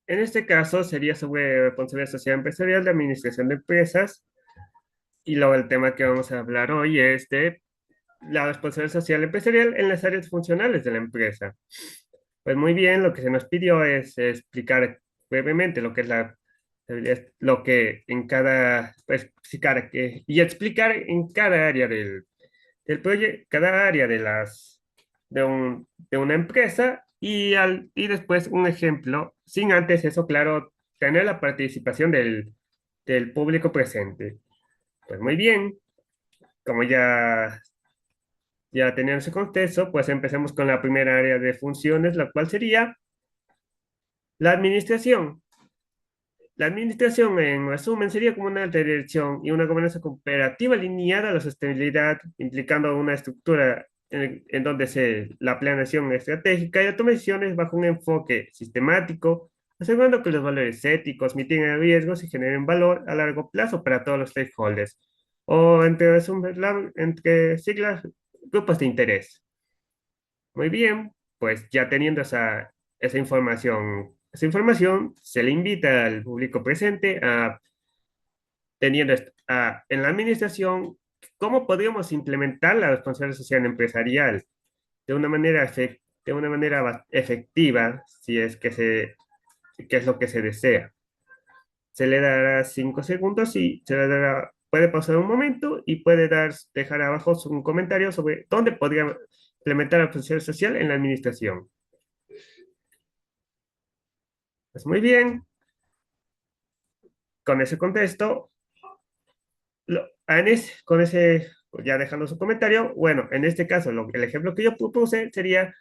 en este caso sería sobre responsabilidad social empresarial de administración de empresas y luego el tema que vamos a hablar hoy es de la responsabilidad social empresarial en las áreas funcionales de la empresa. Pues muy bien, lo que se nos pidió es explicar brevemente lo que es lo que en cada, pues, explicar y explicar en cada área del proyecto, cada área de una empresa y después un ejemplo, sin antes eso, claro, tener la participación del público presente. Pues muy bien, como ya tenían ese contexto, pues empecemos con la primera área de funciones, la cual sería la administración. La administración, en resumen, sería como una dirección y una gobernanza cooperativa alineada a la sostenibilidad, implicando una estructura en donde la planeación estratégica y la toma de decisiones bajo un enfoque sistemático, asegurando que los valores éticos mitiguen riesgos y generen valor a largo plazo para todos los stakeholders, o entre siglas, grupos de interés. Muy bien, pues ya teniendo esa información se le invita al público presente a, en la administración, cómo podríamos implementar la responsabilidad social empresarial de una manera efectiva, si es que es lo que se desea. Se le dará 5 segundos y se le dará, puede pasar un momento y puede dejar abajo un comentario sobre dónde podría implementar la responsabilidad social en la administración. Pues muy bien, con ese contexto, con ese, ya dejando su comentario, bueno, en este caso, el ejemplo que yo propuse sería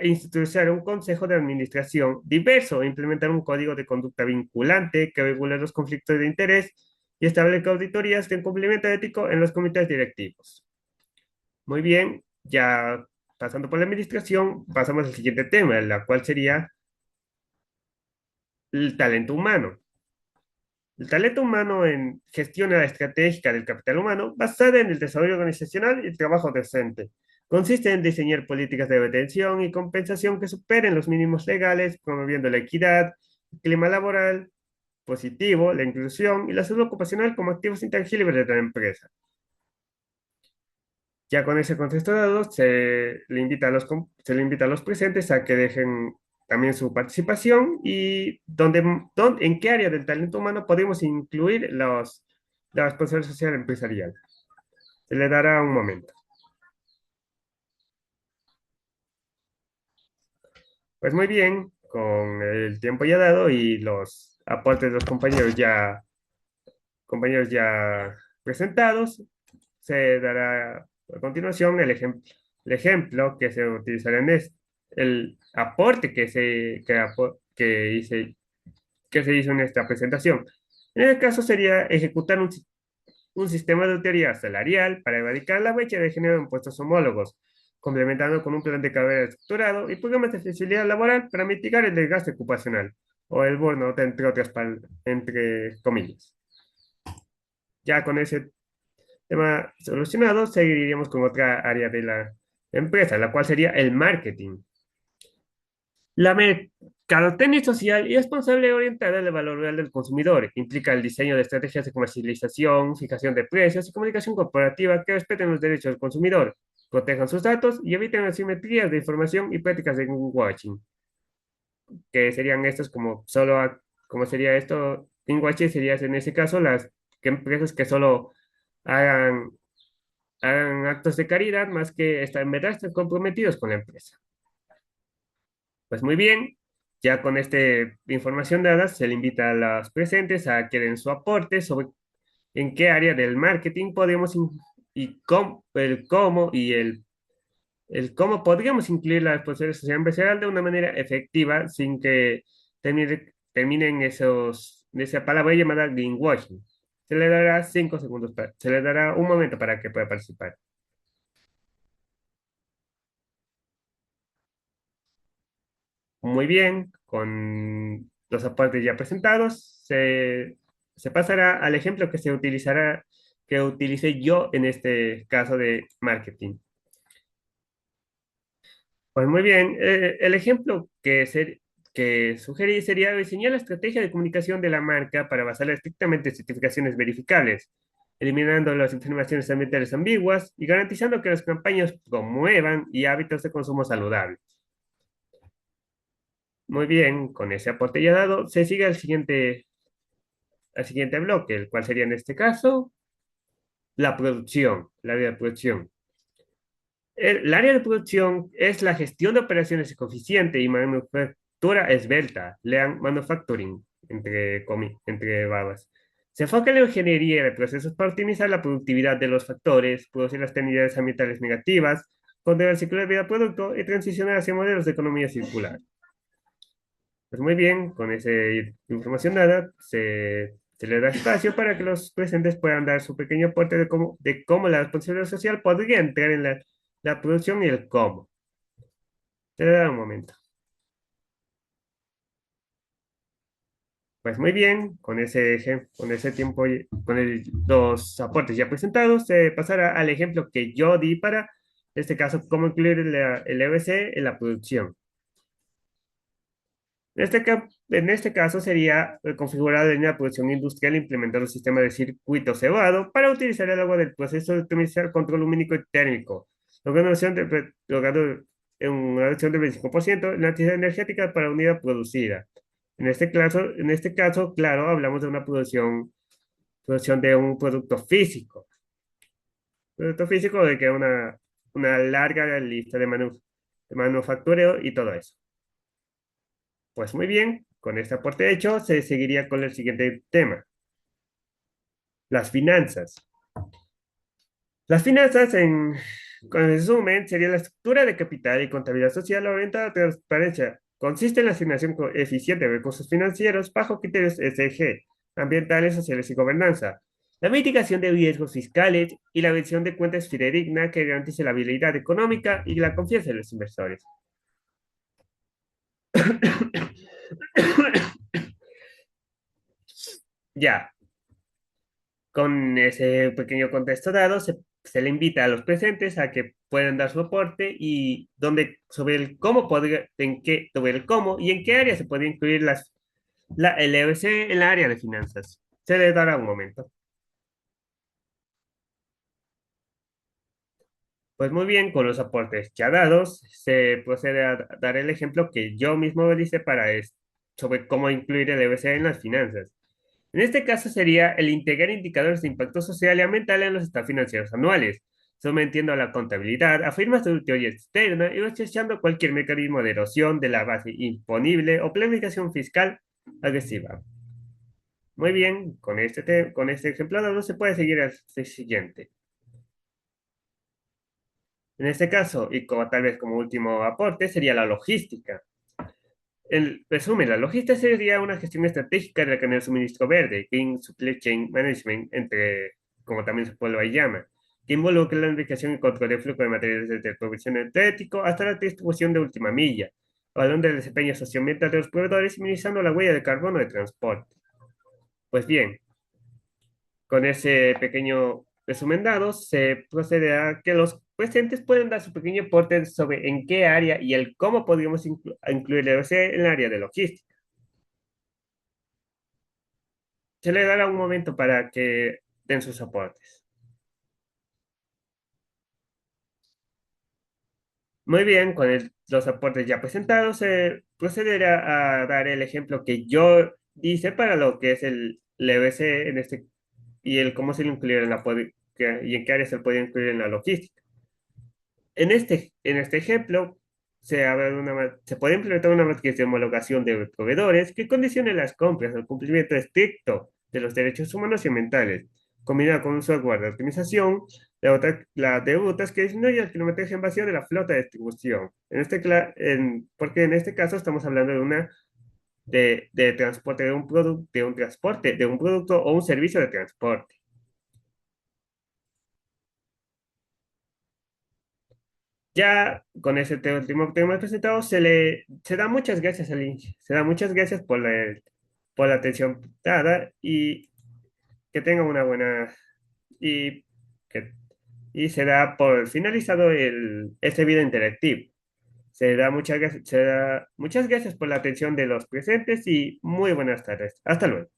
institucionar un consejo de administración diverso, implementar un código de conducta vinculante que regule los conflictos de interés y establezca auditorías de cumplimiento ético en los comités directivos. Muy bien, ya pasando por la administración, pasamos al siguiente tema, la cual sería el talento humano. El talento humano en gestión estratégica del capital humano basada en el desarrollo organizacional y el trabajo docente. Consiste en diseñar políticas de retención y compensación que superen los mínimos legales, promoviendo la equidad, el clima laboral positivo, la inclusión y la salud ocupacional como activos intangibles de la empresa. Ya con ese contexto dado, se le invita a los presentes a que dejen también su participación y en qué área del talento humano podemos incluir la responsabilidad social empresarial. Se le dará un momento. Pues muy bien, con el tiempo ya dado y los aportes de los compañeros ya presentados, se dará a continuación el ejemplo que se utilizará el aporte que se hizo en esta presentación. En el caso sería ejecutar un sistema de autoridad salarial para erradicar la brecha de género en puestos homólogos, complementando con un plan de carrera estructurado y programas de flexibilidad laboral para mitigar el desgaste ocupacional o el burnout, entre comillas. Ya con ese tema solucionado, seguiríamos con otra área de la empresa, la cual sería el marketing. La mercadotecnia social y responsable orientada al valor real del consumidor. Implica el diseño de estrategias de comercialización, fijación de precios y comunicación corporativa que respeten los derechos del consumidor, protejan sus datos y eviten asimetrías de información y prácticas de greenwashing, que serían estos como sería esto, greenwashing sería en ese caso empresas que solo hagan hagan actos de caridad más que estar en verdad estén comprometidos con la empresa. Pues muy bien, ya con esta información dada, se le invita a los presentes a que den su aporte sobre en qué área del marketing el cómo podríamos incluir la responsabilidad social empresarial de una manera efectiva sin que terminen esa palabra llamada greenwashing. Se le dará 5 segundos, se le dará un momento para que pueda participar. Muy bien, con los aportes ya presentados, se pasará al ejemplo que utilicé yo en este caso de marketing. Pues muy bien, el ejemplo que sugerí sería diseñar la estrategia de comunicación de la marca para basarla estrictamente en certificaciones verificables, eliminando las informaciones ambientales ambiguas y garantizando que las campañas promuevan y hábitos de consumo saludables. Muy bien, con ese aporte ya dado, se sigue al siguiente bloque, el cual sería en este caso la producción, el área de producción. El área de producción es la gestión de operaciones eficiente y manufactura esbelta, lean manufacturing, entre babas. Se enfoca en la ingeniería de procesos para optimizar la productividad de los factores, producir las tendencias ambientales negativas, controlar el ciclo de vida del producto y transicionar hacia modelos de economía circular. Pues muy bien, con esa información dada, se le da espacio para que los presentes puedan dar su pequeño aporte de cómo la responsabilidad social podría entrar en la producción y el cómo. Te le da un momento. Pues muy bien, con ese tiempo, los aportes ya presentados, se pasará al ejemplo que yo di para, en este caso, cómo incluir el EBC en la producción. En este caso sería configurar en la producción industrial e implementar un sistema de circuito cebado para utilizar el agua del proceso de optimizar control lumínico y térmico, logrando una reducción del 25% en la actividad energética para unidad producida. En este caso, claro, hablamos de una producción de un producto físico de que una larga lista de manufactureo y todo eso. Pues muy bien, con este aporte hecho, se seguiría con el siguiente tema, las finanzas. Las finanzas, con resumen, sería la estructura de capital y contabilidad social orientada a transparencia. Consiste en la asignación eficiente de recursos financieros bajo criterios ESG, ambientales, sociales y gobernanza, la mitigación de riesgos fiscales y la rendición de cuentas fidedigna que garantice la habilidad económica y la confianza de los inversores. Ya, con ese pequeño contexto dado, se le invita a los presentes a que puedan dar su aporte y sobre el cómo podría, sobre el cómo y en qué área se puede incluir el EBC en la área de finanzas. Se le dará un momento. Pues muy bien, con los aportes ya dados, se procede a dar el ejemplo que yo mismo hice sobre cómo incluir el EBC en las finanzas. En este caso sería el integrar indicadores de impacto social y ambiental en los estados financieros anuales, sometiendo a la contabilidad a firmas de auditoría externa y rechazando cualquier mecanismo de erosión de la base imponible o planificación fiscal agresiva. Muy bien, con este ejemplo dado se puede seguir al siguiente. En este caso, y como tal vez como último aporte, sería la logística. En resumen, la logística sería una gestión estratégica de la cadena de suministro verde, Green Supply Chain Management, como también se puede llama, que involucra la indicación y control del flujo de materiales desde el provisión energético hasta la distribución de última milla, hablando del desempeño socioambiental de los proveedores y minimizando la huella de carbono de transporte. Pues bien, con ese pequeño resumen dado, se procede a que los presentes pueden dar su pequeño aporte sobre en qué área y el cómo podríamos incluir el OC en el área de logística. Se le dará un momento para que den sus aportes. Muy bien, con los aportes ya presentados, se procederá a dar el ejemplo que yo hice para lo que es el EBC y el cómo se lo incluye y en qué área se puede incluir en la logística. En este ejemplo, se puede implementar una matriz de homologación de proveedores que condicione las compras al cumplimiento estricto de los derechos humanos y ambientales, combinado con un software de optimización la de rutas que disminuye el kilometraje en vacío de la flota de distribución. Porque en este caso estamos hablando de transporte de un producto o un servicio de transporte. Ya con ese último tema presentado, se da muchas gracias al Inge. Se da muchas gracias por la atención dada y que tenga una buena. Y, que, y se da por finalizado este video interactivo. Se da muchas gracias por la atención de los presentes y muy buenas tardes. Hasta luego.